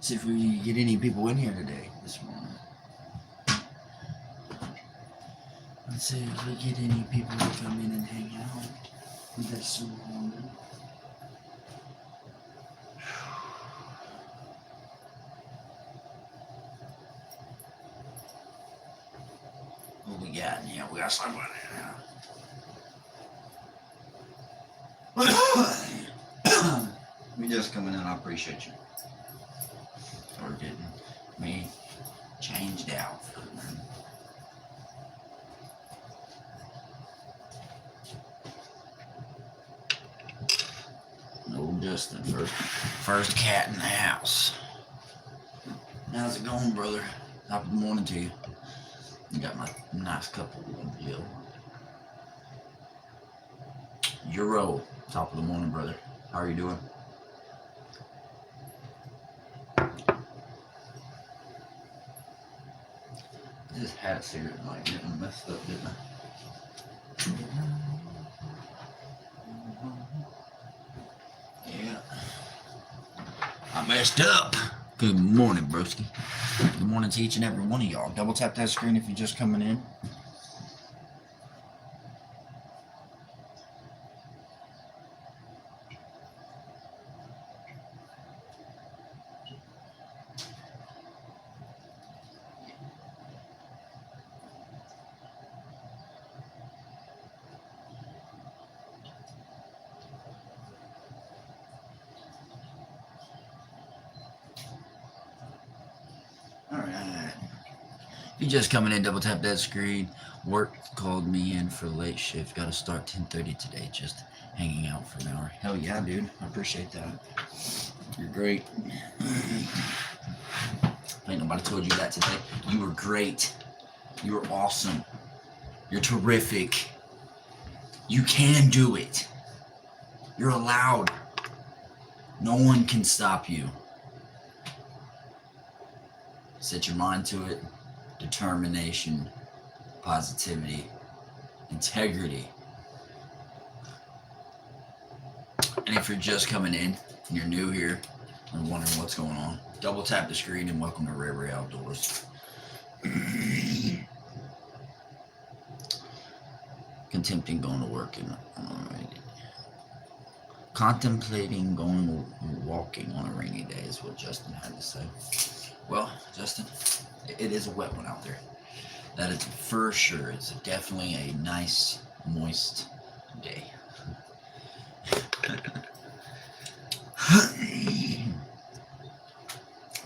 See if we get any people in here today, this morning. Let's see if we get any people to come in and hang out this morning. What we got in here? We got somebody in here. We just coming in, I appreciate you. For getting me changed out for it, man. Old Justin, first cat in the house. How's it going, brother? Top of the morning to you. You got my nice cup of Joe. Euro, top of the morning, brother. How are you doing? I just had a cigarette and like getting messed up, didn't I? Yeah. I messed up. Good morning, broski. Good morning to each and every one of y'all. Double tap that screen if you're just coming in. Alright. If you're just coming in, double tap that screen. Work called me in for late shift. Got to start 10:30 today. Just hanging out for an hour. Hell yeah, dude. I appreciate that. You're great. Ain't nobody told you that today. You were great. You were awesome. You're terrific. You can do it. You're allowed. No one can stop you. Set your mind to it. Determination, positivity, integrity. And if you're just coming in, and you're new here, and wondering what's going on, double tap the screen and welcome to RayRay Outdoors. Contemplating going to work and contemplating going walking on a rainy day is what Justin had to say. Well, Justin, it is a wet one out there. That is for sure. It's definitely a nice, moist day.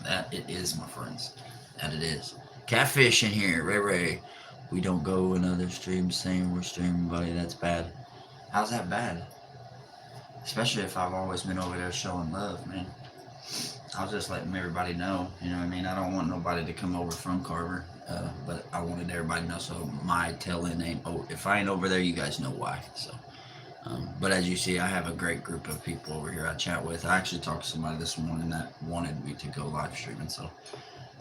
That it is, my friends. That it is. Catfish in here, RayRay. We don't go in other streams saying we're streaming, buddy. That's bad. How's that bad? Especially if I've always been over there showing love, man. I was just letting everybody know, you know what I mean? I don't want nobody to come over from Carver, but I wanted everybody to know, so my tail end ain't, if I ain't over there, you guys know why, so. But as you see, I have a great group of people over here I chat with. I actually talked to somebody this morning that wanted me to go live streaming, so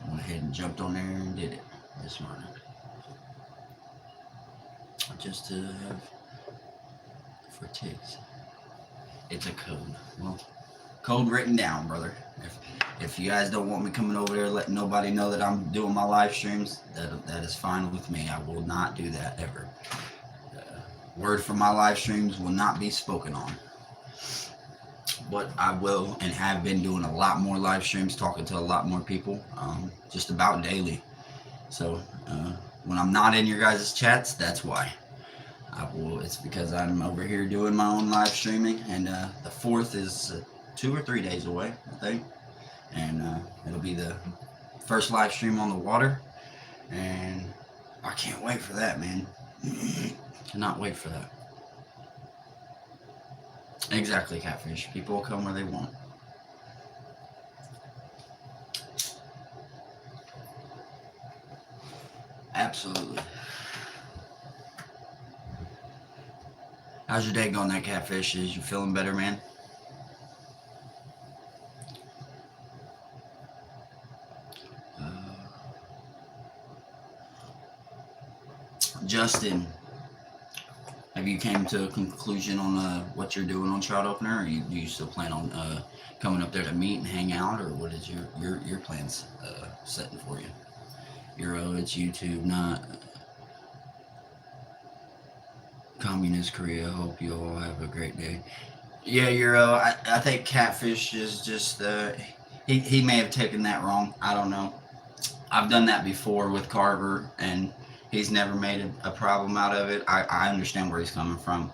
I went ahead and jumped on there and did it this morning. Just to have for ticks. It's a code. Well, code written down, brother. If you guys don't want me coming over there letting nobody know that I'm doing my live streams, that is fine with me. I will not do that ever. Word from my live streams will not be spoken on. But I will and have been doing a lot more live streams, talking to a lot more people, just about daily. So when I'm not in your guys' chats, that's why. It's because I'm over here doing my own live streaming, and the 4th is 2 or 3 days away, I think. And it'll be the first live stream on the water, and I can't wait for that, man. Cannot wait for that. Exactly, Catfish. People will come where they want. Absolutely. How's your day going, that Catfish? Is you feeling better, man? Justin, Have you came to a conclusion on what you're doing on trout opener, or do you still plan on coming up there to meet and hang out, or what is your plans setting for you? Euro, it's YouTube, not Communist Korea. Hope you all have a great day. Yeah, Euro, I think Catfish is just, he may have taken that wrong. I don't know. I've done that before with Carver, and he's never made a problem out of it. I understand where he's coming from.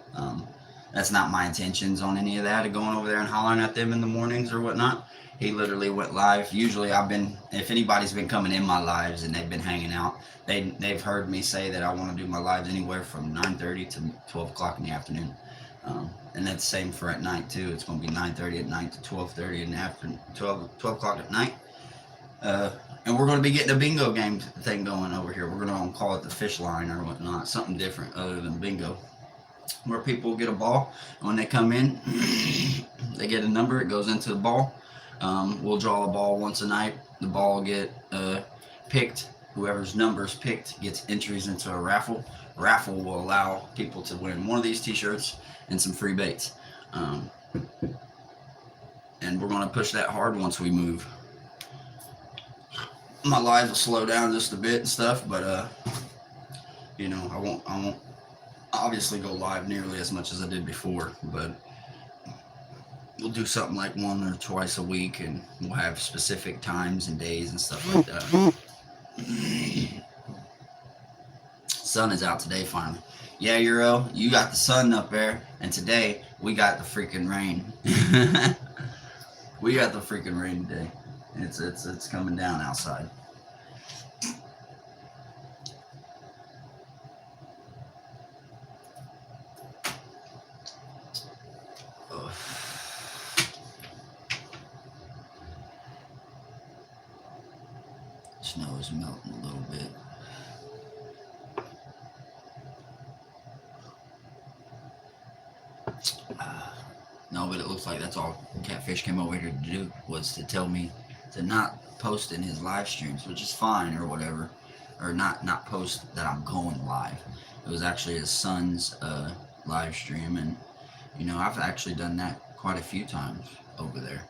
That's not my intentions on any of that, of going over there and hollering at them in the mornings or whatnot. He literally went live. Usually if anybody's been coming in my lives and they've been hanging out, they've heard me say that I want to do my lives anywhere from 9:30 to 12 o'clock in the afternoon. And that's the same for at night too. It's going to be 9:30 at night to 12:30 in the afternoon, 12 o'clock at night. And we're going to be getting a bingo game thing going over here. We're going to call it the fish line or whatnot, something different other than bingo, where people get a ball. And when they come in, they get a number. It goes into the ball. We'll draw a ball once a night. The ball will get picked. Whoever's number is picked gets entries into a raffle. Raffle will allow people to win one of these t-shirts and some free baits. And we're going to push that hard once we move. My lives will slow down just a bit and stuff, but I won't obviously go live nearly as much as I did before, but we'll do something like 1 or twice a week, and we'll have specific times and days and stuff like that. Sun is out today finally. Yeah, Euro, you got the sun up there, and today we got the freaking rain. We got the freaking rain today. It's coming down outside. Ugh. Snow is melting a little bit. No, but it looks like that's all Catfish came over here to do, was to tell me to not post in his live streams, which is fine or whatever, or not post that I'm going live. It was actually his son's live stream, and I've actually done that quite a few times over there.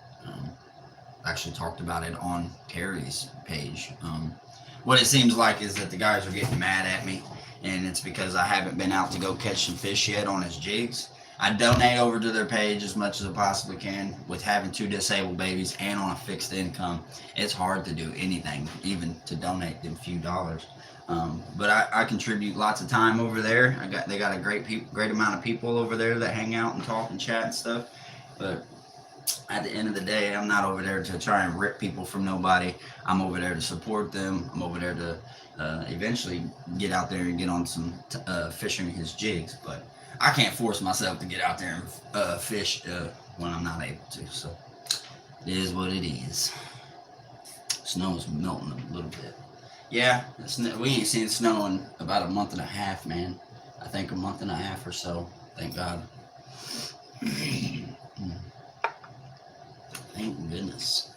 Actually talked about it on Terry's page. What it seems like is that the guys are getting mad at me, and it's because I haven't been out to go catch some fish yet on his jigs. I donate over to their page as much as I possibly can. With having 2 disabled babies and on a fixed income, it's hard to do anything, even to donate them a few dollars. But I contribute lots of time over there. They got a great amount of people over there that hang out and talk and chat and stuff. But at the end of the day, I'm not over there to try and rip people from nobody. I'm over there to support them. I'm over there to eventually get out there and get on some fishing his jigs. But I can't force myself to get out there and fish when I'm not able to. So it is what it is. Snow is melting a little bit. Yeah, we ain't seen snow in about a month and a half, man. I think a month and a half or so. Thank God. Thank goodness.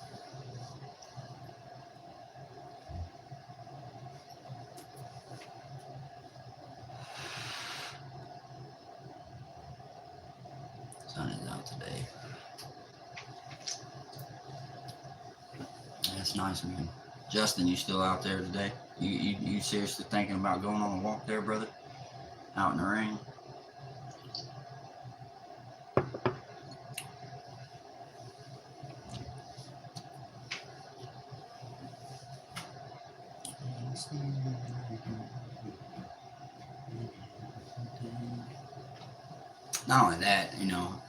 Sun is out today. That's nice, man. Justin, you still out there today? You seriously thinking about going on a walk there, brother? Out in the rain? Not only that,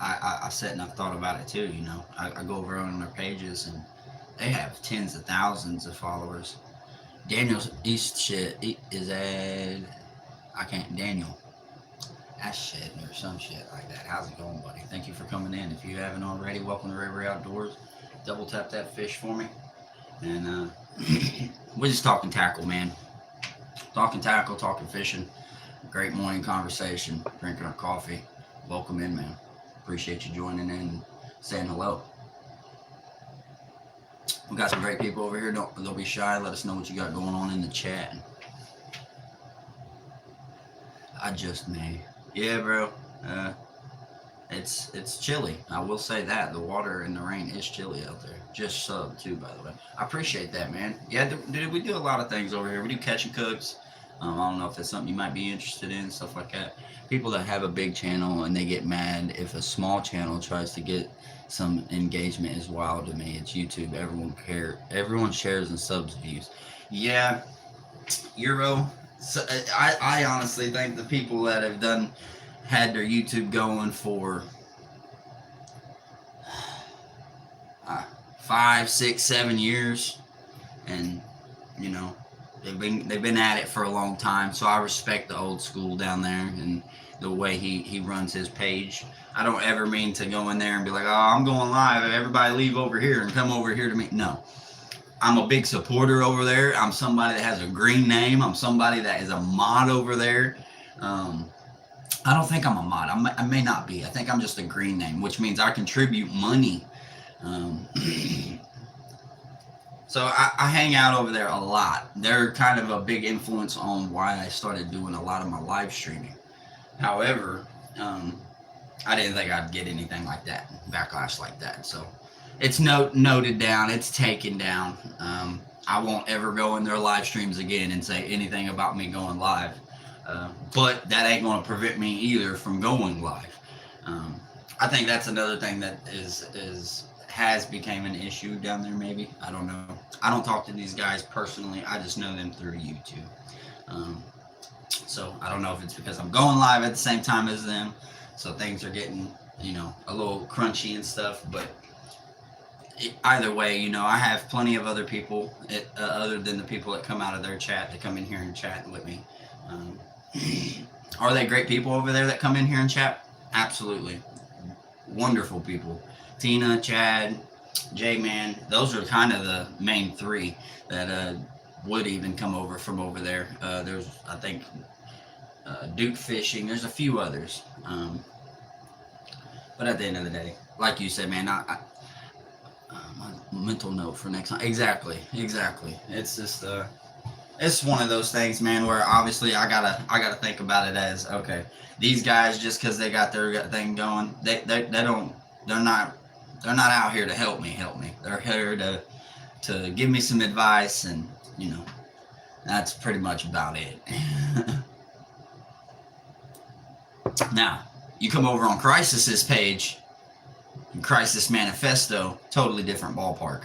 I sat and I've thought about it too, I go over on their pages and they have tens of thousands of followers. Daniel's East shit is Daniel Ash shit or some shit like that. How's it going, buddy? Thank you for coming in. If you haven't already, welcome to RayRay Outdoors. Double tap that fish for me. And we're just talking tackle, man. Talking tackle, talking fishing. Great morning conversation, drinking our coffee. Welcome in, man. Appreciate you joining in and saying hello. We got some great people over here. Don't be shy. Let us know what you got going on in the chat. I just may. Yeah, bro. Uh, it's chilly. I will say that the water in the rain is chilly out there. Just sub too, by the way. I appreciate that, man. Yeah, dude, we do a lot of things over here. We do catch and cooks. I don't know if that's something you might be interested in, stuff like that. People that have a big channel and they get mad if a small channel tries to get some engagement is wild to me. It's YouTube. Everyone shares and subs views. Yeah, Euro. So, I honestly think the people that have had their YouTube going for 5, 6, 7 years, and you know they've been at it for a long time. So I respect the old school down there and the way he runs his page. I don't ever mean to go in there and be like, oh, I'm going live. Everybody leave over here and come over here to me. No, I'm a big supporter over there. I'm somebody that has a green name. I'm somebody that is a mod over there. I don't think I'm a mod. I may not be. I think I'm just a green name, which means I contribute money. Um, so I hang out over there a lot. They're kind of a big influence on why I started doing a lot of my live streaming. However, I didn't think I'd get anything like that, backlash like that. So it's noted down. It's taken down. I won't ever go in their live streams again and say anything about me going live. But that ain't going to prevent me either from going live. I think that's another thing that has become an issue down there. Maybe, I don't know. I don't talk to these guys personally. I just know them through YouTube. So I don't know if it's because I'm going live at the same time as them, so things are getting a little crunchy and stuff. But either way, I have plenty of other people other than the people that come out of their chat to come in here and chat with me. Are they great people over there that come in here and chat? Absolutely. Wonderful people. Tina, Chad, J-Man, those are kind of the main three that would even come over from over there. There's, I think, Duke Fishing. There's a few others. But at the end of the day, like you said, man, my mental note for next time. Exactly. It's just it's one of those things, man, where obviously I gotta think about it as, okay, these guys, just because they got their thing going, they're not out here to help me. They're here to give me some advice, and that's pretty much about it. Now, you come over on Crisis's page, Crisis Manifesto, totally different ballpark.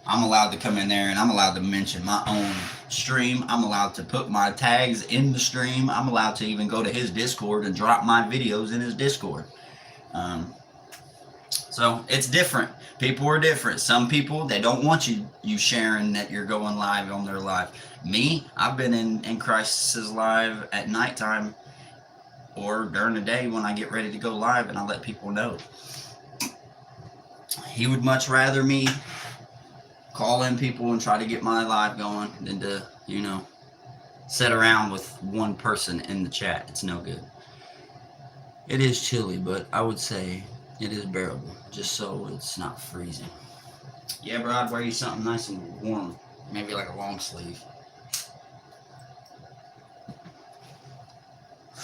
I'm allowed to come in there and I'm allowed to mention my own stream. I'm allowed to put my tags in the stream. I'm allowed to even go to his Discord and drop my videos in his Discord. So it's different. People are different. Some people, they don't want you sharing that you're going live on their live. Me, I've been in Crisis's live at nighttime or during the day when I get ready to go live, and I let people know. He would much rather me call in people and try to get my live going than to, sit around with one person in the chat. It's no good. It is chilly, but I would say it is bearable, just so it's not freezing. Yeah, bro, I'd wear you something nice and warm. Maybe like a long sleeve.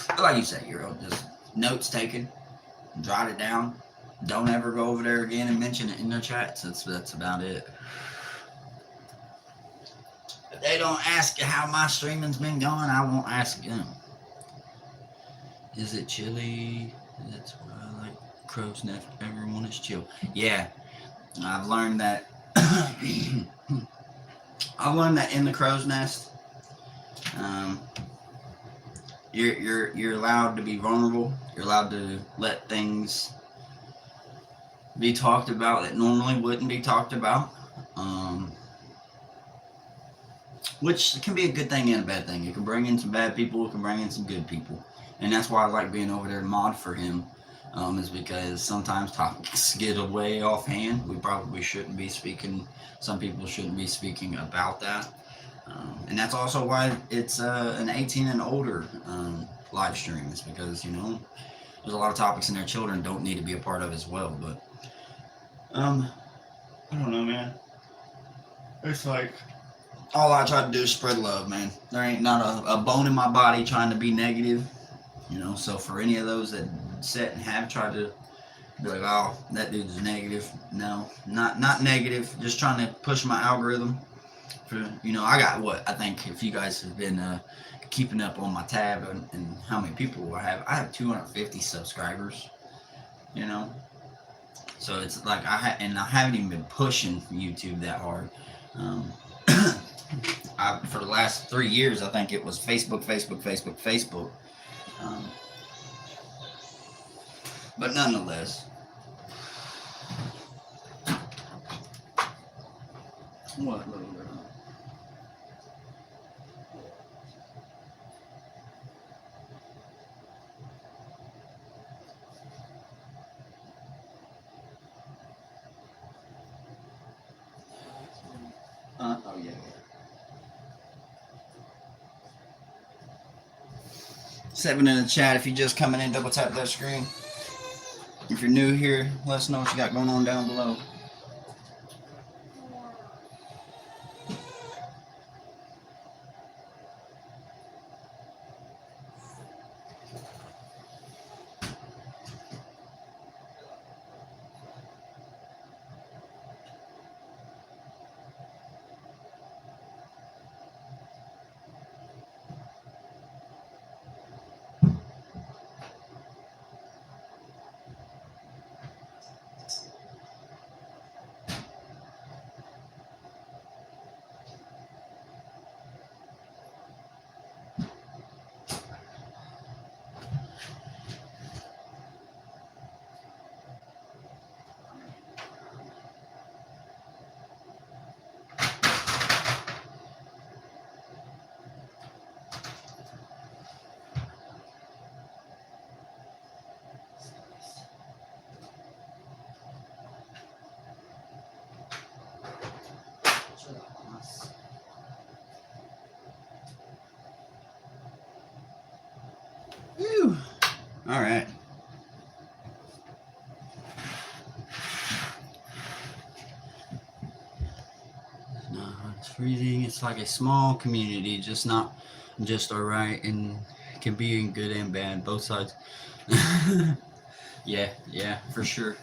But like you said, just notes taken, jot it down. Don't ever go over there again and mention it in their chats. That's about it. If they don't ask how my streaming's been going, I won't ask them. Is it chilly? That's what I like. Crow's Nest, everyone is chill. Yeah, I've learned that. I've learned that in the Crow's Nest, you're allowed to be vulnerable. You're allowed to let things be talked about that normally wouldn't be talked about, which can be a good thing and a bad thing. It can bring in some bad people. It can bring in some good people, and that's why I like being over there to mod for him. Is because sometimes topics get away offhand. We probably shouldn't be speaking. Some people shouldn't be speaking about that, and that's also why it's an 18 and older live stream. It's because there's a lot of topics in there children don't need to be a part of as well. But I don't know, man. It's like all I try to do is spread love, man. There ain't not a bone in my body trying to be negative, you know. So for any of those that sit and have tried to be like, oh, that dude's negative. No, not negative. Just trying to push my algorithm. For, you know, I got what I think if you guys have been keeping up on my tab and how many people I have 250 subscribers. You know, so it's like and I haven't even been pushing YouTube that hard. Um, for the last 3 years, I think it was Facebook. Um, but nonetheless, what little girl? Oh yeah. 7 in the chat. If you're just coming in, double tap that screen. If you're new here, let us know what you got going on down below. Whew. All right. No, it's freezing. It's like a small community, just not just all right, and can be in good and bad, both sides. Yeah, for sure.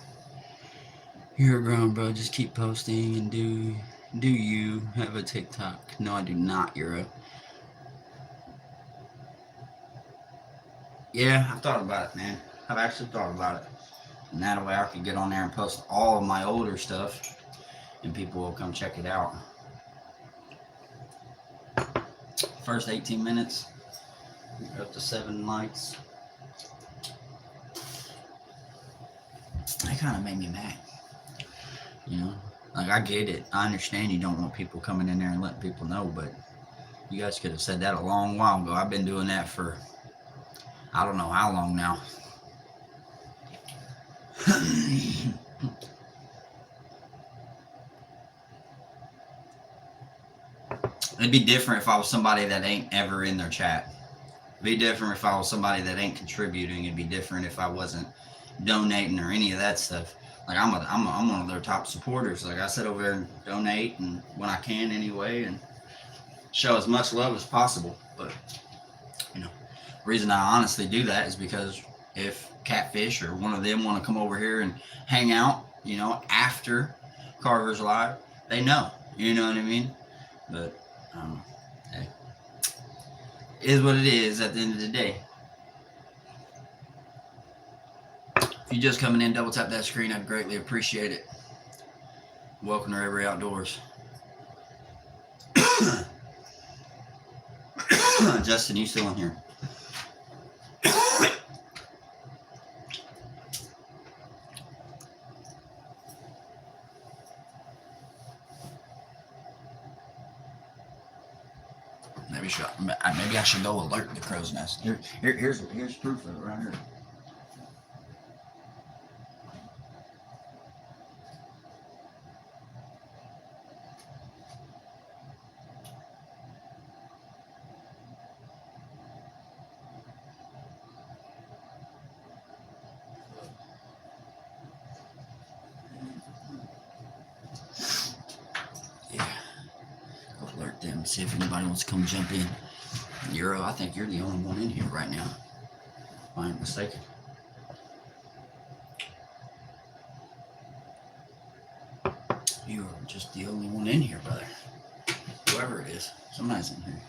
You're grown, bro. Just keep posting and do you have a TikTok? No, I do not, Euro. Yeah, I've thought about it, man. I've actually thought about it. And that way I could get on there and post all of my older stuff and people will come check it out. First 18 minutes, up to 7 likes. That kind of made me mad. You know, like I get it. I understand you don't want people coming in there and letting people know, but you guys could have said that a long while ago. I've been doing that for I don't know how long now. It'd be different if I was somebody that ain't ever in their chat. It'd be different if I was somebody that ain't contributing. It'd be different if I wasn't donating or any of that stuff. Like I'm one of their top supporters. Like I sit over there and donate and when I can anyway and show as much love as possible. But you know, the reason I honestly do that is because if Catfish or one of them want to come over here and hang out, you know, after Carver's live, they know. You know what I mean? But hey, it is what it is at the end of the day. If you're just coming in, double tap that screen. I'd greatly appreciate it. Welcome to RayRay Outdoors. Justin, you still in here? Maybe I should go alert the crow's nest. Here's proof of it right here. Let's see if anybody wants to come jump in. Euro, I think you're the only one in here right now. If I ain't mistaken. You are just the only one in here, brother. Whoever it is, somebody's in here.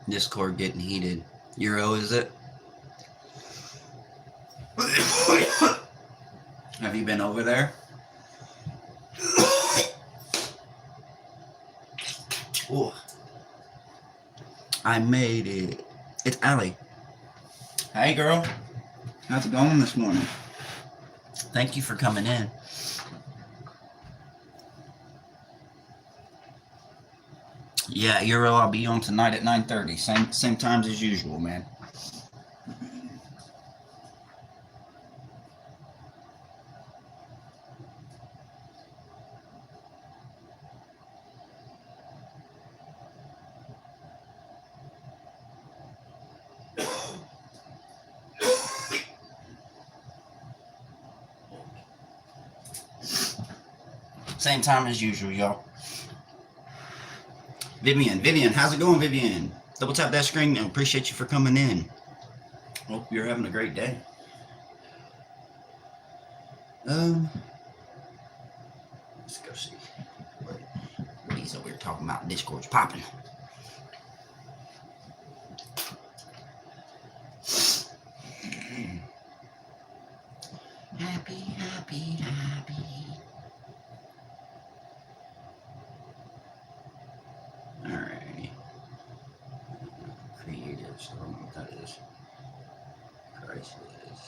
Discord getting heated. Euro, is it? Have you been over there? Oh, I made it. It's Allie. Hey, girl. How's it going this morning? Thank you for coming in. Yeah, Euro, I'll be on tonight at 9:30. Same times as usual, man. Same time as usual, y'all. Vivian, how's it going, Vivian? Double tap that screen and appreciate you for coming in. Hope you're having a great day. Let's go see what he's over here talking about. Discord's popping. Happy. Alrighty. Creatives, I don't know what that is. Priceless.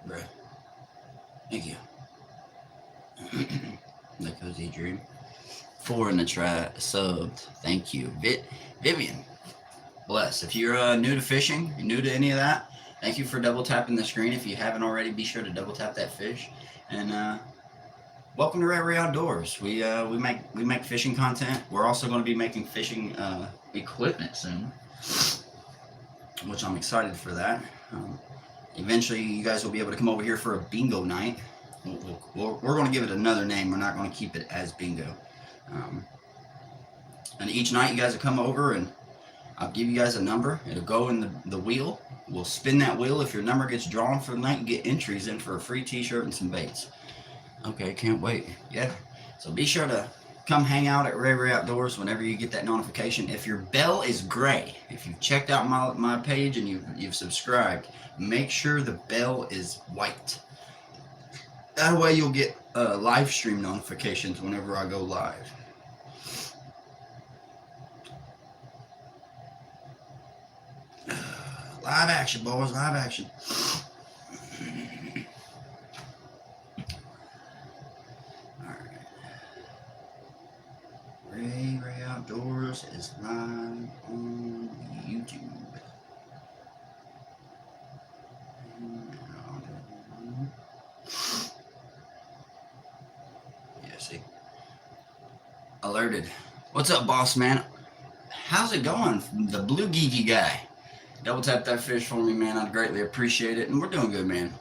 Bruh. Thank you. The Cozy Dream. 4 in the chat, subbed. Thank you. Vivian. Bless. If you're new to fishing, you're new to any of that, thank you for double tapping the screen. If you haven't already, be sure to double tap that fish. And welcome to RayRay Outdoors. We make fishing content. We're also going to be making fishing equipment soon, which I'm excited for that. Eventually, you guys will be able to come over here for a bingo night. We're going to give it another name. We're not going to keep it as bingo. And each night, you guys will come over and I'll give you guys a number. It'll go in the wheel. We'll spin that wheel. If your number gets drawn for the night, you get entries in for a free t-shirt and some baits. Okay, can't wait. Yeah. So be sure to come hang out at RayRay Outdoors whenever you get that notification. If your bell is gray, if you've checked out my page and you've subscribed, make sure the bell is white. That way you'll get live stream notifications whenever I go live. Live action, boys, live action. Alright. RayRay Outdoors is live on YouTube. Yeah, see. Alerted. What's up, boss man? How's it going? The blue geeky guy. Double tap that fish for me, man. I'd greatly appreciate it. And we're doing good, man.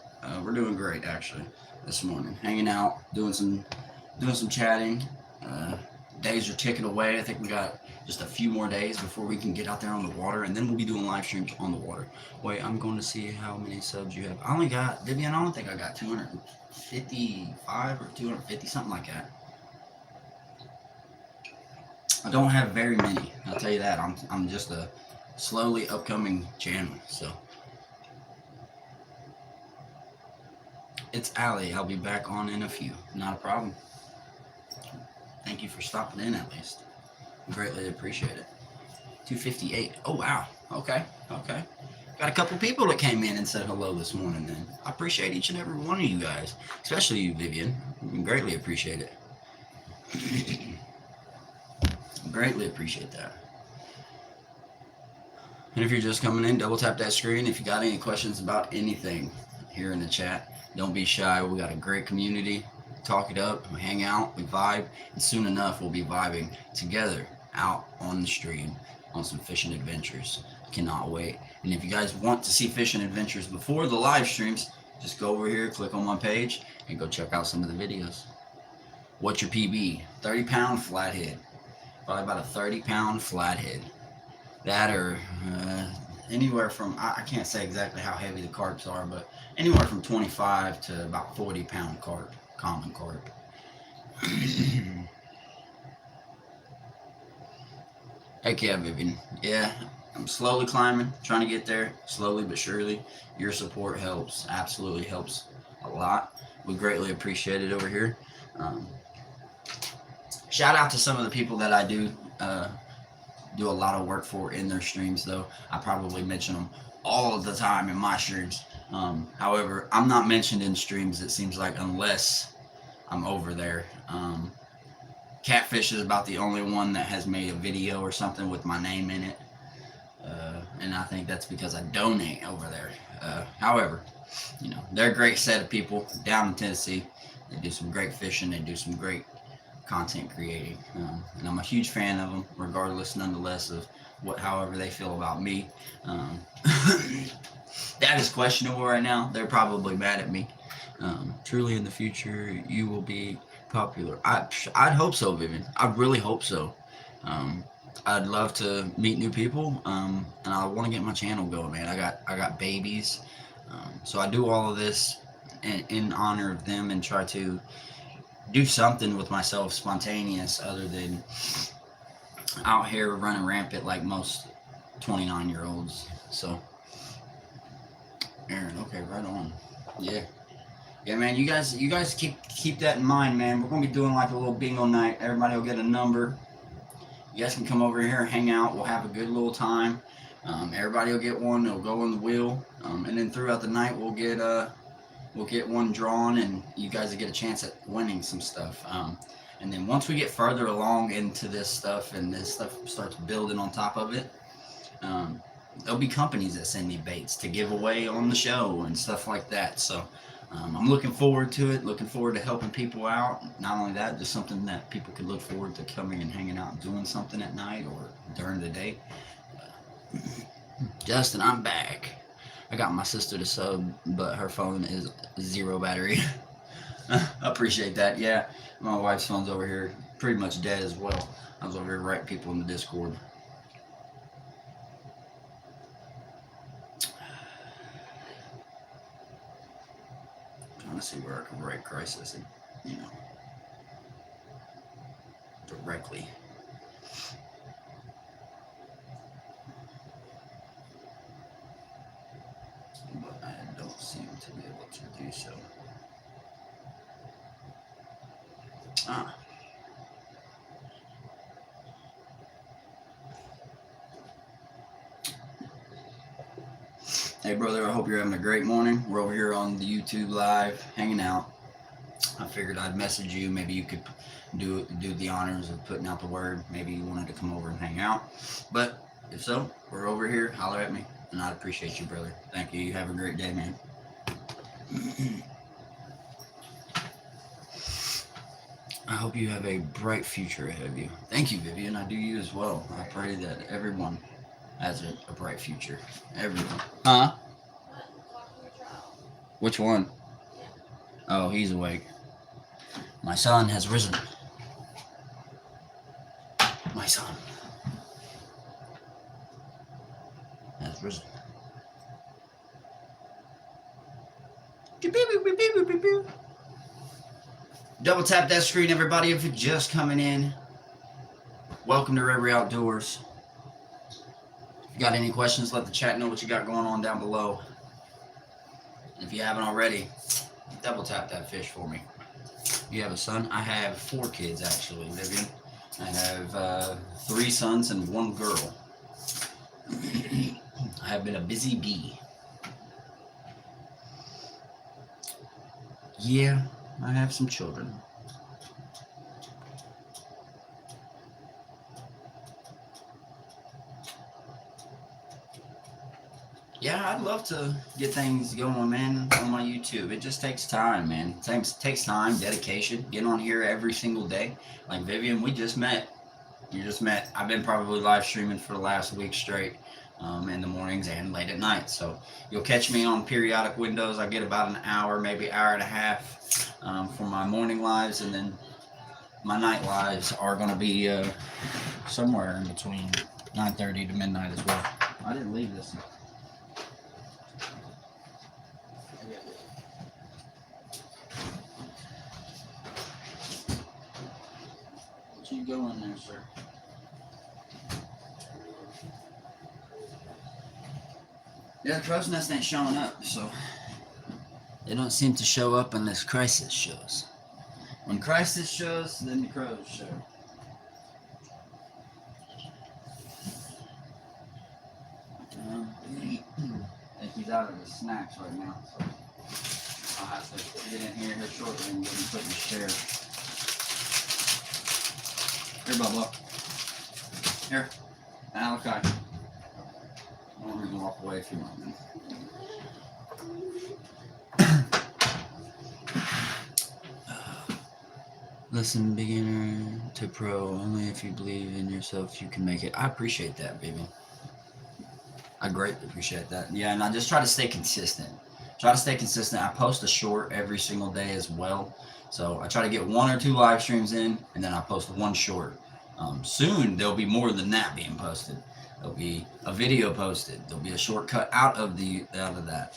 We're doing great, actually, this morning. Hanging out, doing some chatting. Days are ticking away. I think we got just a few more days before we can get out there on the water, and then we'll be doing live streams on the water. Wait, I'm going to see how many subs you have. I only got, Vivian, I don't think I got 255 or 250, something like that. I don't have very many. I'll tell you that. I'm just a slowly upcoming channel, so it's Allie. I'll be back on in a few. Not a problem. Thank you for stopping in at least. Greatly appreciate it. 258. Oh wow. Okay. Got a couple people that came in and said hello this morning. Then I appreciate each and every one of you guys, especially you, Vivian. We greatly appreciate it. Greatly appreciate that. And if you're just coming in, double tap that screen. If you got any questions about anything here in the chat, don't be shy. We got a great community. Talk it up, we hang out, we vibe, and soon enough we'll be vibing together out on the stream on some fishing adventures. Cannot wait. And if you guys want to see fishing adventures before the live streams, just go over here, click on my page, and go check out some of the videos. What's your PB? 30-pound flathead. Probably about a 30-pound flathead. That or anywhere from, I can't say exactly how heavy the carps are, but anywhere from 25 to about 40-pound carp, common carp. Heck yeah, Vivian. Yeah, I'm slowly climbing, trying to get there, slowly but surely. Your support helps, absolutely helps a lot. We greatly appreciate it over here. Shout out to some of the people that I do a lot of work for in their streams, though. I probably mention them all of the time in my streams. However, I'm not mentioned in streams, it seems like, unless I'm over there. Catfish is about the only one that has made a video or something with my name in it. And I think that's because I donate over there. However, you know, they're a great set of people down in Tennessee. They do some great fishing. They do some great content creating. And I'm a huge fan of them, regardless, nonetheless, of however they feel about me. That is questionable right now. They're probably mad at me. Truly, in the future, you will be popular. I'd hope so, Vivian. I really hope so. I'd love to meet new people, and I want to get my channel going, man. I got babies, so I do all of this in honor of them and try to do something with myself spontaneous other than out here running rampant like most 29-year-olds. So, Aaron, okay, right on. Yeah, man. You guys keep that in mind, man. We're gonna be doing like a little bingo night. Everybody will get a number. You guys can come over here, hang out. We'll have a good little time. Everybody will get one. They'll go in the wheel, and then throughout the night we'll get one drawn, and you guys will get a chance at winning some stuff. And then once we get further along into this stuff, and this stuff starts building on top of it, there'll be companies that send me baits to give away on the show and stuff like that. So I'm looking forward to it, looking forward to helping people out. Not only that, just something that people could look forward to coming and hanging out and doing something at night or during the day. Justin, I'm back. I got my sister to sub, but her phone is 0 battery. I appreciate that. Yeah, my wife's phone's over here pretty much dead as well. I was over here writing people in the Discord. Trying to see where I can write crisis, and, you know, directly. But I don't seem to be able to do so. Hey brother, I hope you're having a great morning. We're over here on the YouTube live, hanging out. I figured I'd message you. Maybe you could do the honors of putting out the word. Maybe you wanted to come over and hang out. But if so, we're over here. Holler at me, and I'd appreciate you, brother. Thank you. You have a great day, man. I hope you have a bright future ahead of you. Thank you, Vivian. I do you as well. I pray that everyone has a bright future. Everyone. Huh? Which one? Oh, he's awake. My son has risen. My son has risen. Double tap that screen, everybody, if you're just coming in. Welcome to RayRay Outdoors. If you got any questions, let the chat know what you got going on down below. And if you haven't already, double tap that fish for me. You have a son? I have 4 kids, actually, Vivian. I have 3 sons and 1 girl. I have been a busy bee. Yeah, I have some children. Yeah, I'd love to get things going, man, on my YouTube. It just takes time, man. Takes time, dedication. Getting on here every single day. Like Vivian, we just met. You just met. I've been probably live streaming for the last week straight, in the mornings and late at night. So you'll catch me on periodic windows. I get about an hour, maybe hour and a half, for my morning lives, and then my night lives are going to be somewhere in between 9:30 to midnight as well. I didn't leave this. You go in there, sir. Yeah, the crow's nest ain't showing up, so they don't seem to show up unless crisis shows. When crisis shows, then the crows show. I think he's out of his snacks right now, so I'll have to get in here shortly and get him put in his chair. Here, Bubba. Here. Malachi. I want him to walk away if you want me. Listen, beginner to pro, only if you believe in yourself you can make it. I appreciate that, baby. I greatly appreciate that. Yeah, and I just try to stay consistent. I post a short every single day as well. So I try to get 1 or 2 live streams in, and then I post 1 short. Soon there'll be more than that being posted. There'll be a video posted. There'll be a shortcut out of that.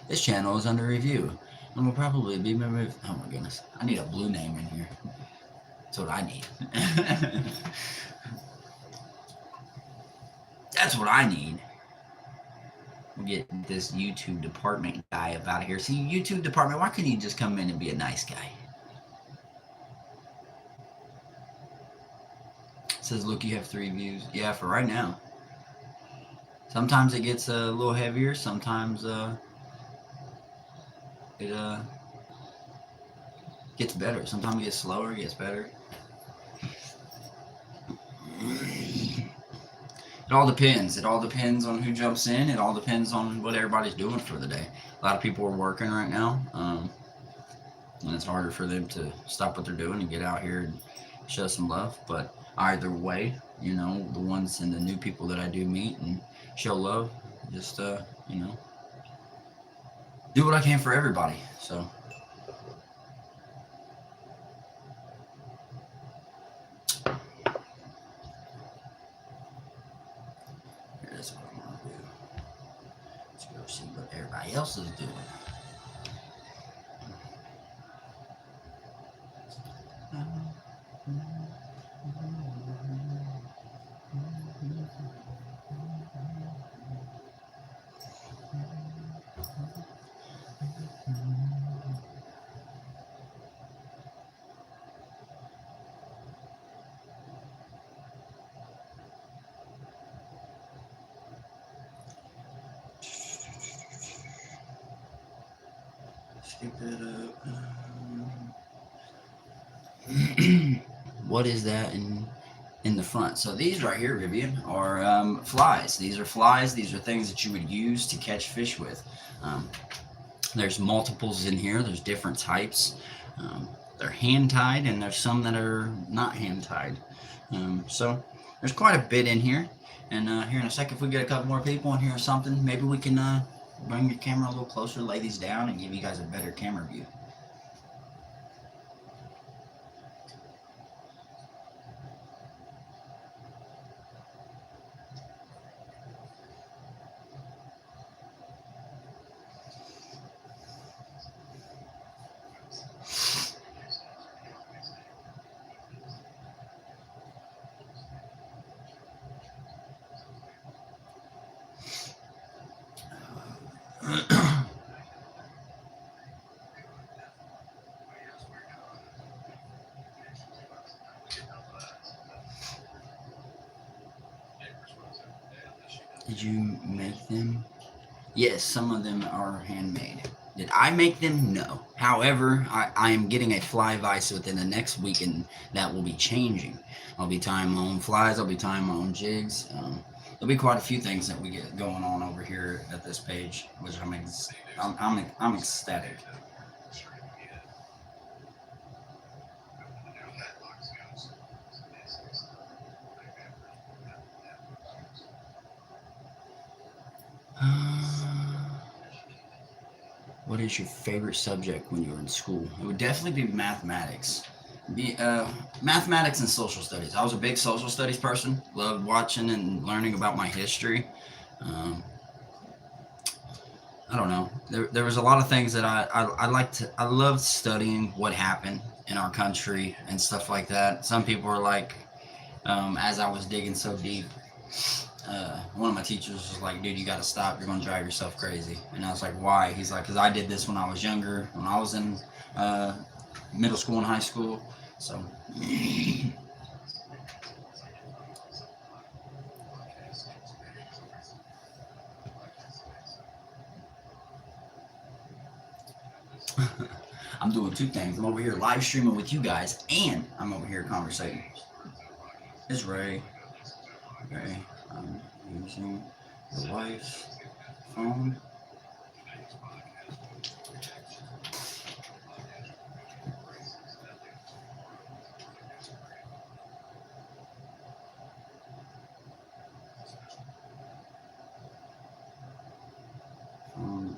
This channel is under review and will probably be removed. Oh my goodness, I need a blue name in here. That's what I need. That's what I need. We'll get this YouTube department guy up out of here. See, YouTube department, why couldn't you just come in and be a nice guy? It says, look, you have 3 views. Yeah, for right now. Sometimes it gets a little heavier. Sometimes it gets better. Sometimes it gets slower, it gets better. It all depends. It all depends on who jumps in. It all depends on what everybody's doing for the day. A lot of people are working right now, and it's harder for them to stop what they're doing and get out here and show some love. But either way, the ones and the new people that I do meet and show love, just do what I can for everybody. So. Here's what I'm gonna do. Let's go see what everybody else is doing. Skip it up. What is that in the front? So these right here, Vivian, are flies. These are flies. These are things that you would use to catch fish with. There's multiples in here. There's different types. They're hand tied, and there's some that are not hand tied. So there's quite a bit in here. And here in a second, if we get a couple more people in here or something, maybe we can bring your camera a little closer, lay these down, and give you guys a better camera view. Did you make them? Yes, some of them are handmade. Did I make them? No. However, I am getting a fly vise within the next week, and that will be changing. I'll be tying my own flies. I'll be tying my own jigs. There'll be quite a few things that we get going on over here at this page, which I'm ecstatic. What is your favorite subject when you were in school? It would definitely be mathematics. Mathematics and social studies. I was a big social studies person. Loved watching and learning about my history. Um, I don't know. There was a lot of things that I like to. I loved studying what happened in our country and stuff like that. Some people are like, as I was digging so deep, one of my teachers was like, dude, you got to stop. You're going to drive yourself crazy. And I was like, why? He's like, because I did this when I was younger, when I was in uh, middle school and high school. So, I'm doing two things. I'm over here live streaming with you guys, and I'm over here conversating. It's Ray. Ray. I'm using the wife's phone. phone.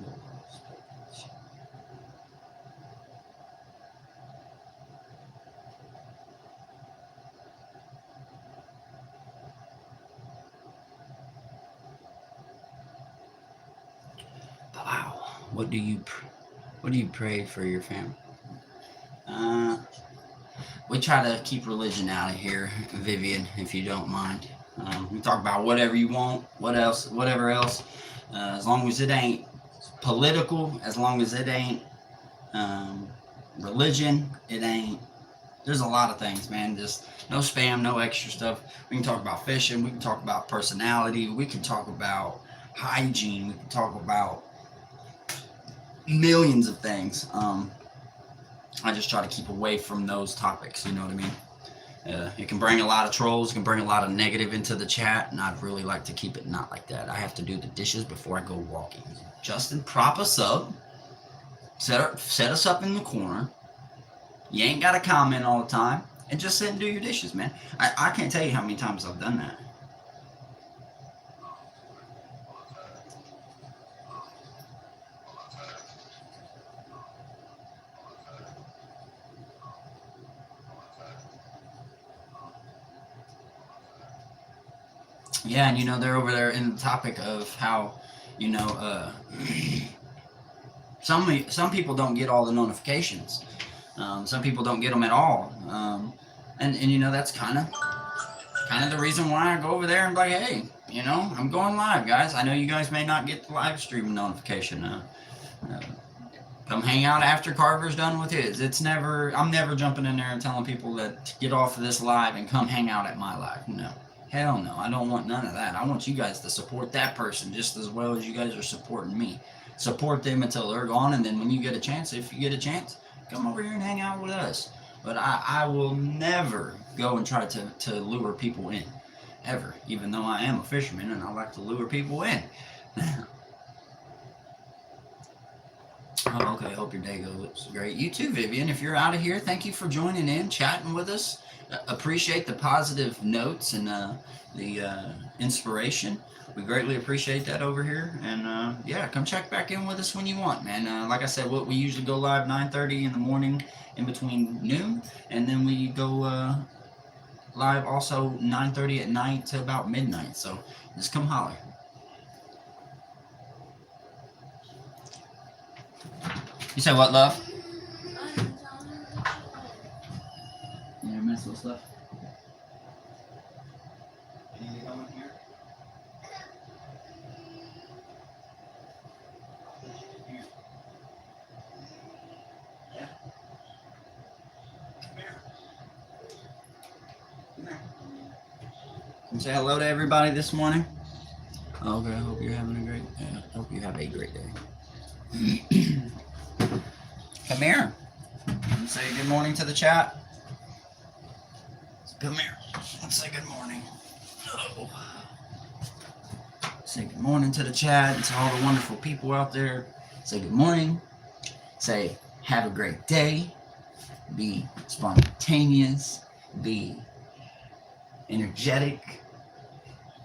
Wow. What do you pray for your family? Uh, we try to keep religion out of here, Vivian, if you don't mind. We talk about whatever you want, whatever else, as long as it ain't political, as long as it ain't um, religion, it ain't. There's a lot of things, man. Just no spam, no extra stuff. We can talk about fishing. We can talk about personality. We can talk about hygiene. We can talk about millions of things. I just try to keep away from those topics. You know what I mean? It can bring a lot of trolls, it can bring a lot of negative into the chat, and I'd really like to keep it not like that. I have to do the dishes before I go walking. Justin, prop us up, set us up in the corner. You ain't got to comment all the time, and just sit and do your dishes, man. I can't tell you how many times I've done that. Yeah, and they're over there in the topic of how, you know, uh, some people don't get all the notifications. Some people don't get them at all. And that's kind of the reason why I go over there and be like, hey, I'm going live, guys. I know you guys may not get the live stream notification. Uh, Come hang out after Carver's done with his. I'm never jumping in there and telling people that to get off of this live and come hang out at my live. No. Hell no. I don't want none of that. I want you guys to support that person just as well as you guys are supporting me. Support them until they're gone, and then when you get a chance, if you get a chance, come over here and hang out with us. But I will never go and try to lure people in. Ever. Even though I am a fisherman and I like to lure people in. Oh, okay. Hope your day goes great. You too, Vivian. If you're out of here, thank you for joining in, chatting with us. Appreciate the positive notes and the inspiration. We greatly appreciate that over here. And yeah, come check back in with us when you want, man. Like I said, we usually go live 9:30 in the morning in between noon, and then we go live also 9:30 at night to about midnight. So just come holler. You say what, love? You never mess with stuff? You need to come in here? Yeah. Come here. Come here. Can you say hello to everybody this morning? Okay, I hope you're having a great. I hope you have a great day. Come here. Say good morning to the chat. Come here. Let's say good morning. Oh. Say good morning to the chat and to all the wonderful people out there. Say good morning. Say have a great day. Be spontaneous. Be energetic.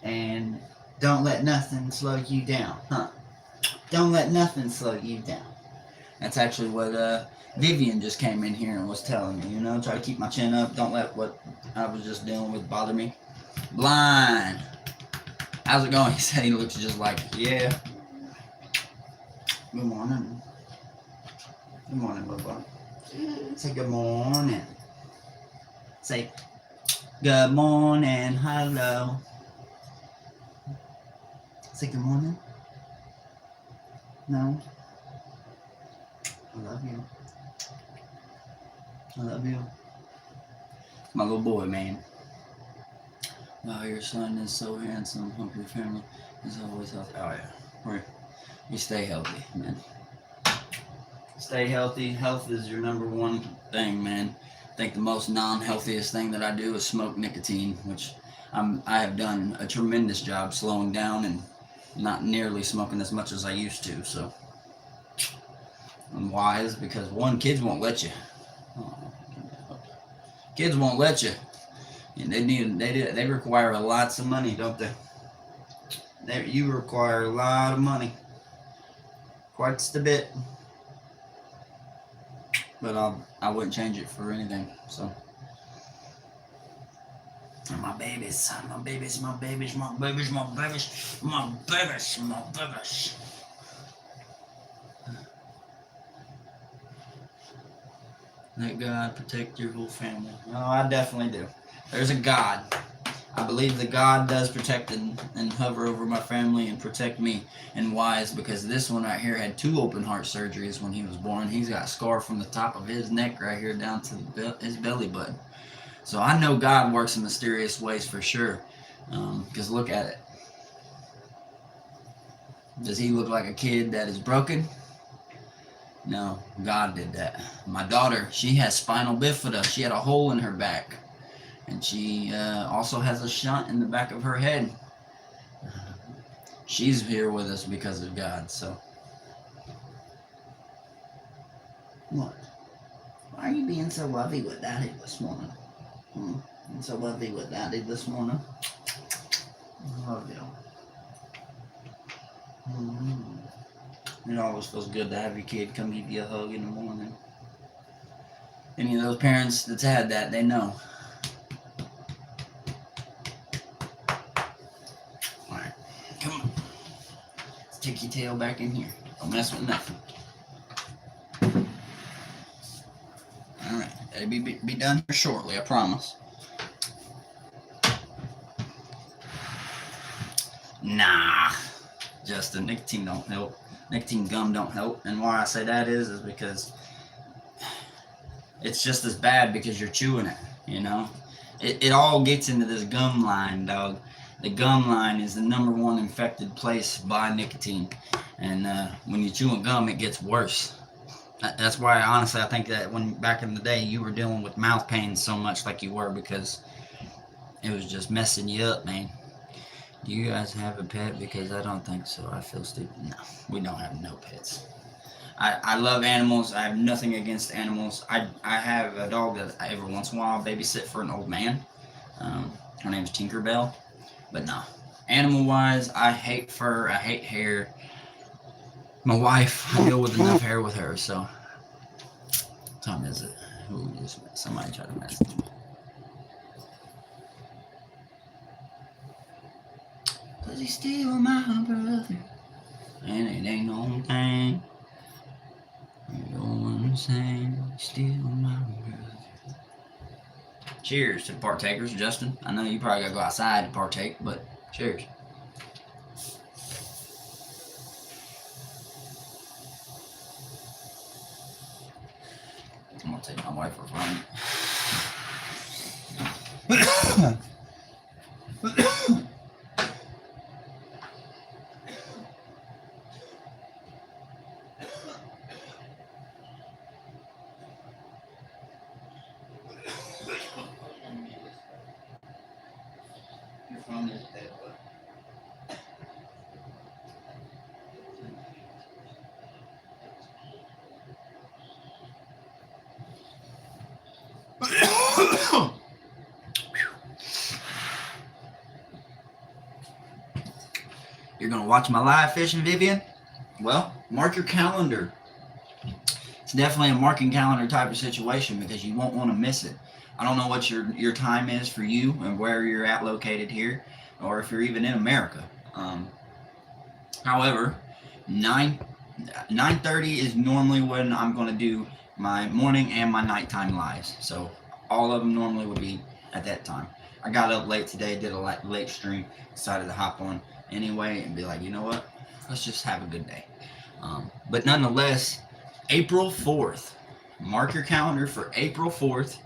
And don't let nothing slow you down, huh? Don't let nothing slow you down. That's actually what Vivian just came in here and was telling me, try to keep my chin up. Don't let what I was just dealing with bother me. Blind. How's it going? He said he looks just like, yeah. Good morning. Good morning, Bubba. Say good morning. Say good morning, hello. Say good morning. No. I love you. I love you. My little boy, man. Wow, your son is so handsome. Hope your family is always healthy. Oh, yeah. You stay healthy, man. Stay healthy. Health is your number one thing, man. I think the most non-healthiest thing that I do is smoke nicotine, which I have done a tremendous job slowing down and not nearly smoking as much as I used to. So, and why is because one, kids won't let you. Kids won't let you. And they require lots of money, don't they? You require a lot of money. Quite a bit. But I wouldn't change it for anything. So my babies. Let God protect your whole family. No, I definitely do. There's a God. I believe that God does protect and hover over my family and protect me. And why is because this one right here had 2 open heart surgeries when he was born. He's got a scar from the top of his neck right here down to his belly button. So I know God works in mysterious ways for sure. Because look at it. Does he look like a kid that is broken? No, God did that. My daughter, she has spinal bifida. She had a hole in her back. And she also has a shunt in the back of her head. She's here with us because of God, so. What? Why are you being so lovey with Daddy this morning? Being so lovey with Daddy this morning? I love you. It always feels good to have your kid come give you a hug in the morning. Any of those parents that's had that, they know. Alright, come on. Let's take your tail back in here. Don't mess with nothing. Alright, that'll be done here shortly, I promise. Nah, Justin, nicotine don't help. Nicotine gum don't help. And why I say that is because it's just as bad because you're chewing it, It all gets into this gum line, dog. The gum line is the #1 infected place by nicotine. And when you're chewing gum, it gets worse. That's why, honestly, I think that when back in the day, you were dealing with mouth pain so much like you were because it was just messing you up, man. Do you guys have a pet? Because I don't think so. I feel stupid. No, we don't have no pets. I love animals. I have nothing against animals. I have a dog that I every once in a while babysit for an old man. Her name's Tinkerbell. But no. Animal-wise, I hate fur. I hate hair. My wife, I deal with enough hair with her, so. What time is it? Ooh, somebody tried to message me. Cause he's still my brother. And it ain't no thing. You don't understand. Still my brother. Cheers to the partakers, Justin. I know you probably gotta go outside to partake, but cheers. I'm gonna take my wife for fun. You're gonna watch my live fishing, Vivian? Well, mark your calendar. It's definitely a marking calendar type of situation because you won't want to miss it. I don't know what your time is for you and where you're at located here, or if you're even in America. However, 9:30 is normally when I'm going to do my morning and my nighttime lives. So all of them normally would be at that time. I got up late today, did a late stream, decided to hop on anyway and be like, you know what? Let's just have a good day. But nonetheless, April 4th. Mark your calendar for April 4th.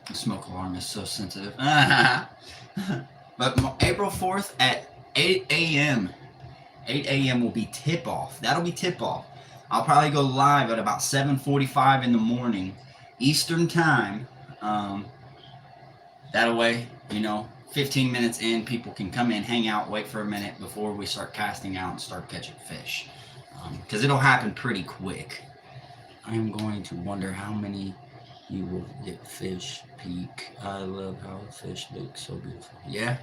The smoke alarm is so sensitive. But April 4th at 8 a.m. 8 a.m. will be tip-off. That'll be tip-off. I'll probably go live at about 7:45 in the morning Eastern time. That way, 15 minutes in, people can come in, hang out, wait for a minute before we start casting out and start catching fish. Because it'll happen pretty quick. I am going to wonder how many you will get fish peak. I love how fish look so beautiful. Yeah.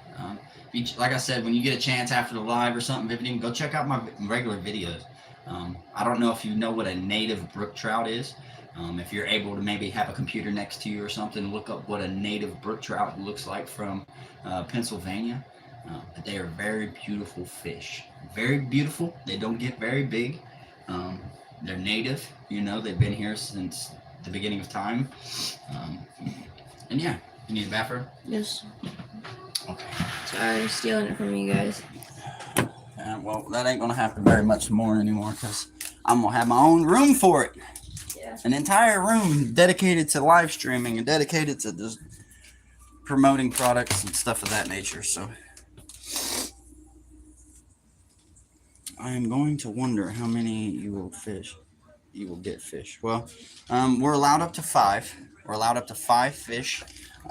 Like I said, when you get a chance after the live or something, Vivian, go check out my regular videos. I don't know if you know what a native brook trout is. If you're able to maybe have a computer next to you or something, look up what a native brook trout looks like from Pennsylvania. They are very beautiful fish. Very beautiful. They don't get very big. They're native. They've been here since the beginning of time. And yeah, you need a bathroom? Yes. Okay. Sorry, I'm stealing it from you guys. Well, that ain't gonna happen very much more anymore because I'm gonna have my own room for it. Yeah. An entire room dedicated to live streaming and dedicated to just promoting products and stuff of that nature. So I am going to wonder how many you will get fish. Well, we're allowed up to 5. We're allowed up to 5 fish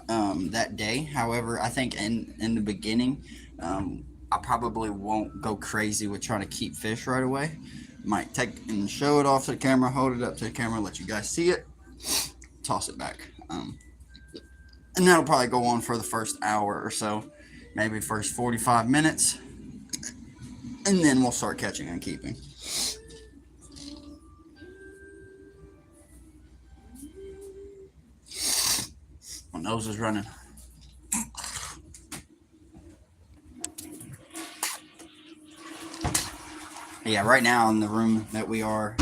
that day. However, I think in the beginning, I probably won't go crazy with trying to keep fish right away. Might take and show it off to the camera, hold it up to the camera, let you guys see it, toss it back. And that'll probably go on for the first hour or so, maybe first 45 minutes. And then we'll start catching and keeping. My nose is running. Yeah, right now in the room that we are,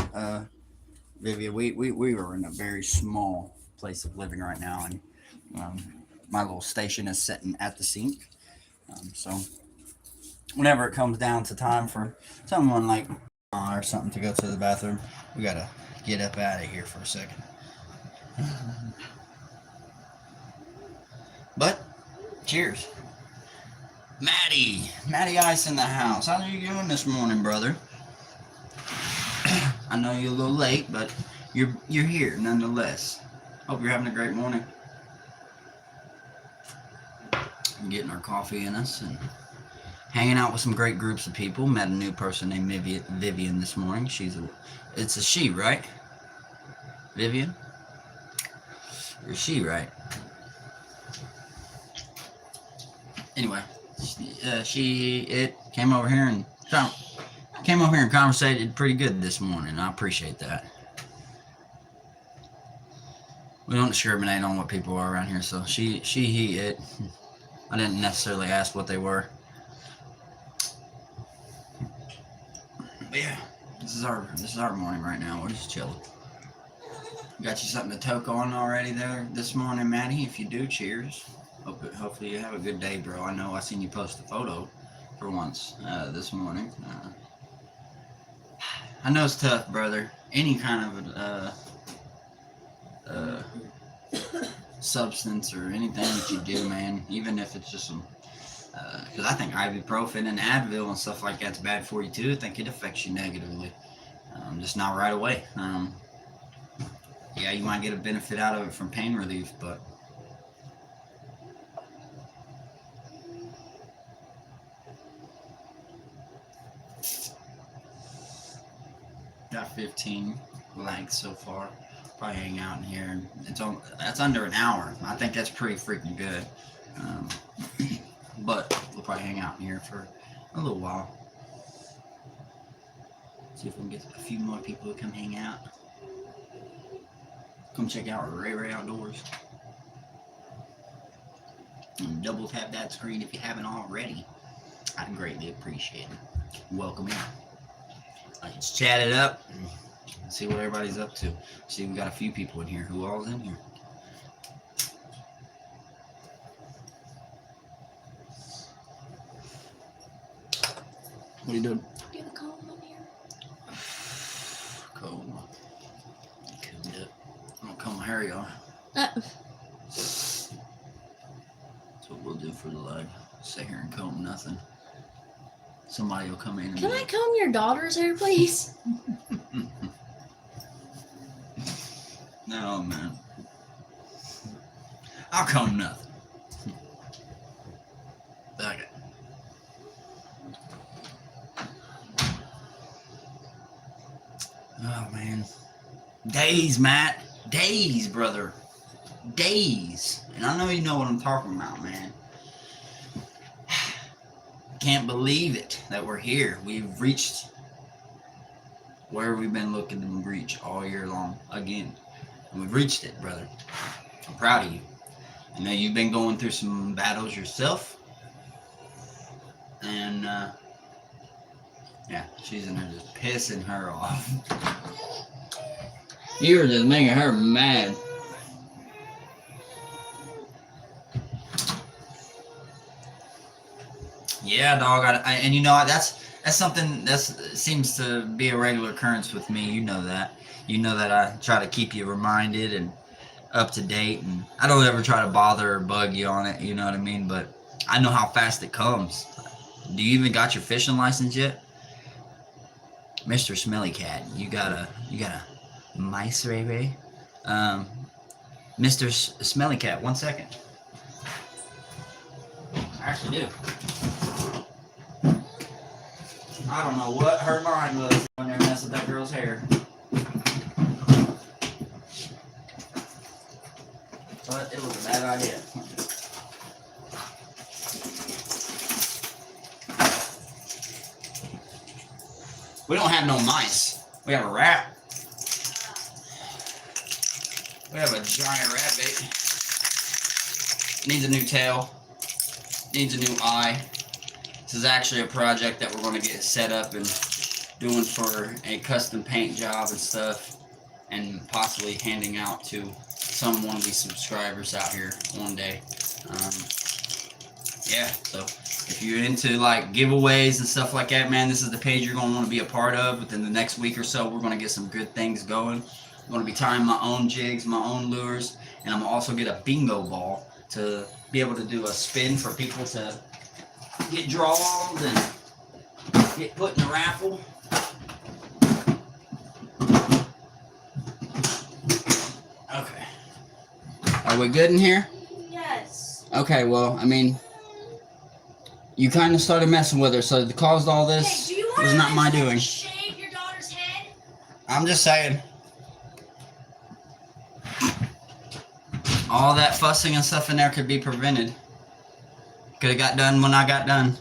Vivian, we are in a very small place of living right now, and my little station is sitting at the sink. So whenever it comes down to time for someone like or something to go to the bathroom, we gotta get up out of here for a second. But cheers. Matty Ice in the house. How are you doing this morning, brother? I know you're a little late, but you're here nonetheless. Hope you're having a great morning. I'm getting our coffee in us and hanging out with some great groups of people. Met a new person named Vivian this morning. It's a she, right? Vivian? You're she, right? Anyway, it came over here and conversated pretty good this morning. I appreciate that. We don't discriminate on what people are around here, so she, he, it. I didn't necessarily ask what they were. But yeah, this is our morning right now. We're just chilling. Got you something to toke on already there this morning, Maddie? If you do, cheers. Hopefully you have a good day, bro. I know I seen you post a photo for once this morning. I know it's tough, brother. Any kind of substance or anything that you do, man, even if it's just some, because I think ibuprofen and Advil and stuff like that's bad for you too. I think it affects you negatively, just not right away. Yeah, you might get a benefit out of it from pain relief, but got 15 likes so far. probably hang out in here. And that's under an hour. I think that's pretty freaking good. But we'll probably hang out in here for a little while. See if we can get a few more people to come hang out. Come check out RayRay Outdoors. And double tap that screen if you haven't already. I'd greatly appreciate it. Welcome in. Let's chat it up and see what everybody's up to. See, we got a few people in here. Who all's in here? What are you doing? Do you have a comb on here? Comb. Combed up. I'm gonna comb my hair, y'all. That's what we'll do for the live. Sit here and comb nothing. Somebody will come in and Can I comb your daughter's hair, please? No, man. I'll comb nothing. Okay. Oh, man. Days, Matt. Days, brother. Days. And I know you know what I'm talking about, man. Can't believe it that we're here. We've reached where we've been looking to reach all year long again. And we've reached it, brother. I'm proud of you. I know you've been going through some battles yourself. And, yeah, she's in there just pissing her off. You're just making her mad. Yeah, dog. And you know what? That's something that seems to be a regular occurrence with me. You know that. You know that I try to keep you reminded and up to date, and I don't ever try to bother or bug you on it. You know what I mean? But I know how fast it comes. Do you even got your fishing license yet, Mr. Smelly Cat? You got a mice, RayRay? Mr. Smelly Cat. 1 second. I actually do. I don't know what her mind was when they messed with that girl's hair. But it was a bad idea. We don't have no mice. We have a rat. We have a giant rat bait. Needs a new tail. Needs a new eye. This is actually a project that we're going to get set up and doing for a custom paint job and stuff, and possibly handing out to one of these subscribers out here one day. Yeah, so if you're into like giveaways and stuff like that, man, this is the page you're going to want to be a part of. Within the next week or so, we're going to get some good things going. I'm going to be tying my own jigs, my own lures, and I'm also get a bingo ball to be able to do a spin for people to get draws and get put in a raffle. Okay. Are we good in here? Yes. Okay, well, I mean, you kind of started messing with her, so the cause of all this was not my doing. Shave your daughter's head? I'm just saying. All that fussing and stuff in there could be prevented. Could have got done when I got done.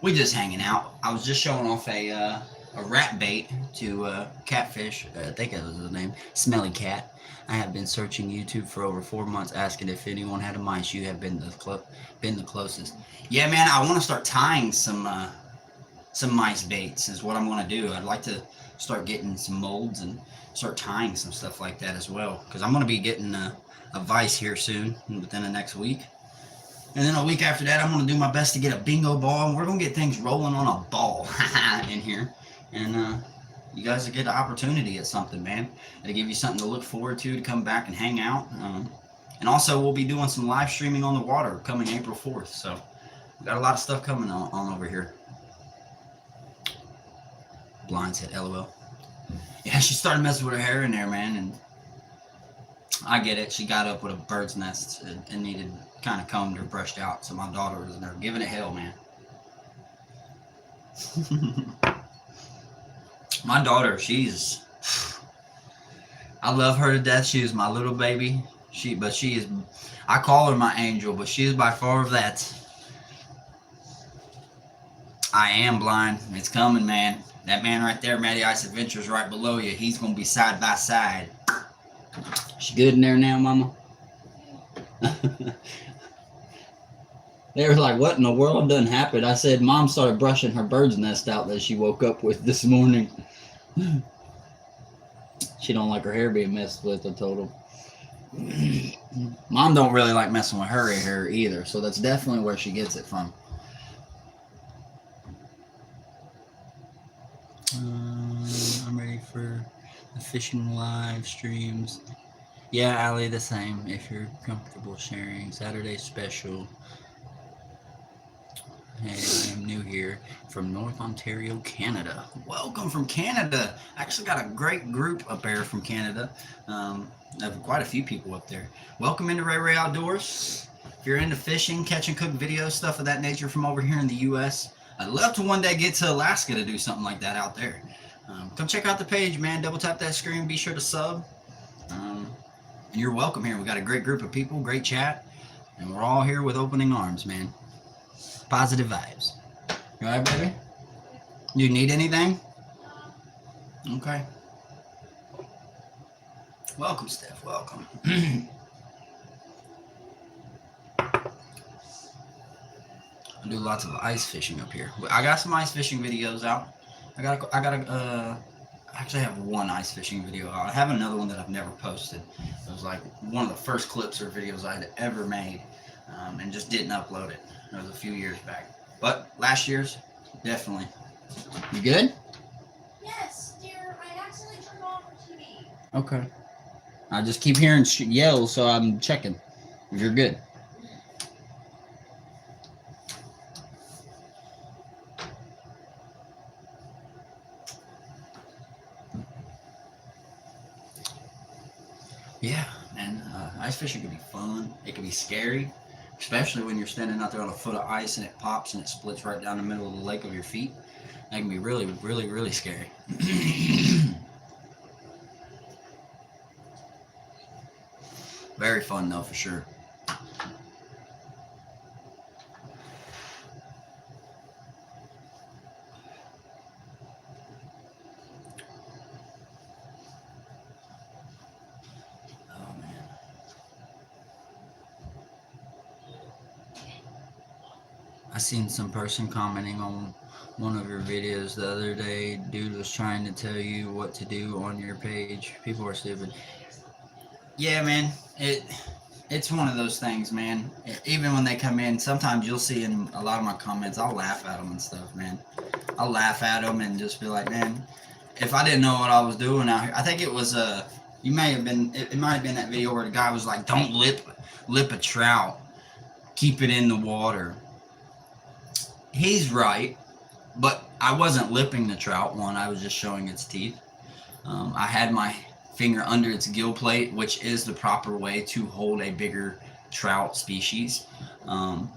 We just hanging out. I was just showing off a rat bait to Catfish. I think that was his name. Smelly Cat. I have been searching YouTube for over 4 months, asking if anyone had a mice. You have been the closest. Yeah, man. I want to start tying some mice baits. Is what I'm going to do. I'd like to start getting some molds and start tying some stuff like that as well. Because I'm going to be getting a vise here soon, within the next week. And then a week after that, I'm going to do my best to get a bingo ball, and we're going to get things rolling on a ball in here. And you guys will get an opportunity at something, man. It'll give you something to look forward to come back and hang out. And also, we'll be doing some live streaming on the water coming April 4th. So we got a lot of stuff coming on over here. Blind said LOL. Yeah, she started messing with her hair in there, man, and I get it. She got up with a bird's nest and needed kind of combed or brushed out. So my daughter was in there giving it hell, man. My daughter, she's I love her to death. She is my little baby. But she is, I call her my angel, but she is by far that. I am blind. It's coming, man. That man right there, Matty Ice Adventures, right below you. He's gonna be side by side. She good in there now, Mama? They were like, what in the world done happened? I said, Mom started brushing her bird's nest out that she woke up with this morning. She don't like her hair being messed with, I told her. Mom don't really like messing with her hair either, so that's definitely where she gets it from. I'm ready for the fishing live streams. Yeah, Allie, the same. If you're comfortable sharing. Saturday special. Hey, I am new here from North Ontario, Canada. Welcome from Canada. I actually got a great group up there from Canada. I have quite a few people up there. Welcome into RayRay Outdoors. If you're into fishing, catch and cook videos, stuff of that nature from over here in the U.S., I'd love to one day get to Alaska to do something like that out there. Come check out the page, man. Double tap that screen. Be sure to sub. And you're welcome here. We got a great group of people, great chat, and we're all here with opening arms, man. Positive vibes. You all right, baby? You need anything? Okay. Welcome, Steph. Welcome. I do lots of ice fishing up here. I got some ice fishing videos out. I actually have one ice fishing video out. I have another one that I've never posted. It was like one of the first clips or videos I had ever made, and just didn't upload it. It was a few years back. But last year's, definitely. You good? Yes, dear. I accidentally turned off the TV. Okay. I just keep hearing yells, so I'm checking if you're good. Yeah, man. Ice fishing can be fun. It can be scary, especially when you're standing out there on a foot of ice and it pops and it splits right down the middle of the lake of your feet. That can be really, really, really scary. Very fun, though, for sure. I seen some person commenting on one of your videos the other day. Dude was trying to tell you what to do on your page. People are stupid. Yeah, man. It's one of those things, man. Even when they come in, sometimes you'll see in a lot of my comments, I'll laugh at them and stuff, man. I'll laugh at them and just be like, man, if I didn't know what I was doing out here. I think it was you may have been, it might have been that video where the guy was like, don't lip a trout, keep it in the water. He's right, but I wasn't lipping the trout one. I was just showing its teeth. I had my finger under its gill plate, which is the proper way to hold a bigger trout species. And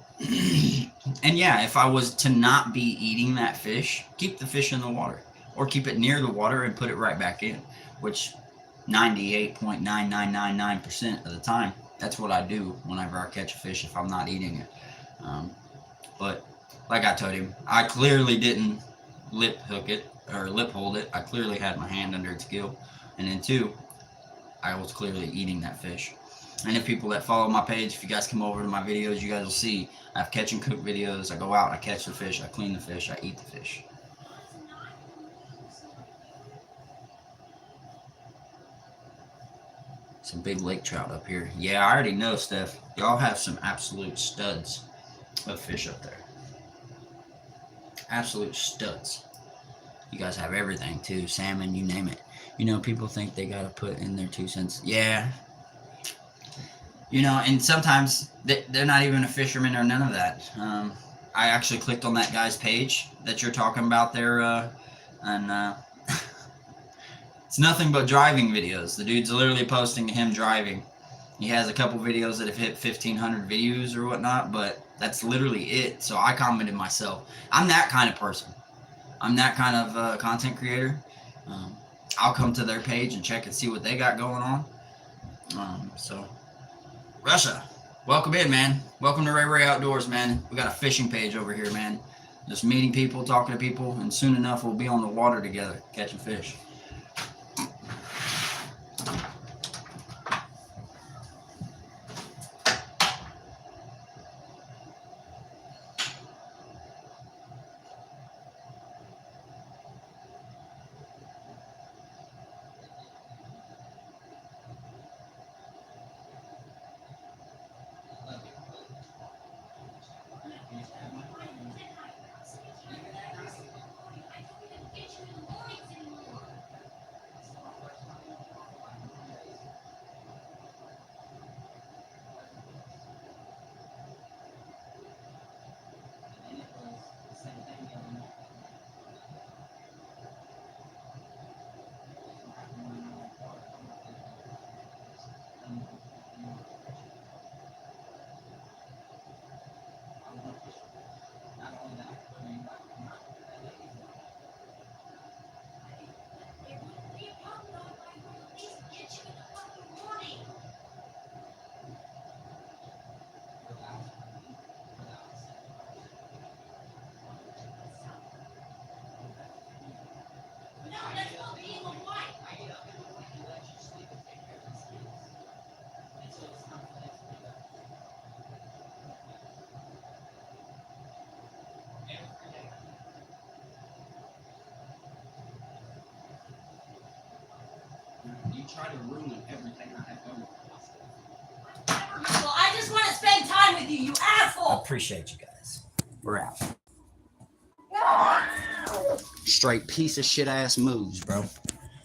yeah, if I was to not be eating that fish, keep the fish in the water or keep it near the water and put it right back in, which 98.9999% of the time, that's what I do whenever I catch a fish if I'm not eating it. But like I told him, I clearly didn't lip hook it or lip hold it. I clearly had my hand under its gill. And then two, I was clearly eating that fish. And if people that follow my page, if you guys come over to my videos, you guys will see I have catch and cook videos. I go out, I catch the fish, I clean the fish, I eat the fish. Some big lake trout up here. Yeah, I already know, Steph. Y'all have some absolute studs of fish up there. Absolute studs. You guys have everything too. Salmon, you name it. You know, people think they gotta put in their 2 cents. Yeah. You know, and sometimes they're not even a fisherman or none of that. I actually clicked on that guy's page that you're talking about there, and it's nothing but driving videos. The dude's literally posting him driving. He has a couple videos that have hit 1,500 views or whatnot, but that's literally it. So I commented myself. I'm that kind of person. I'm that kind of content creator. I'll come to their page and check and see what they got going on. So, Russia, welcome in, man. Welcome to RayRay Outdoors, man. We got a fishing page over here, man. Just meeting people, talking to people, and soon enough we'll be on the water together, catching fish. You try to ruin everything I have done. Well, I just want to spend time with you, you asshole. Appreciate you guys. We're out. Straight piece of shit ass moves, bro.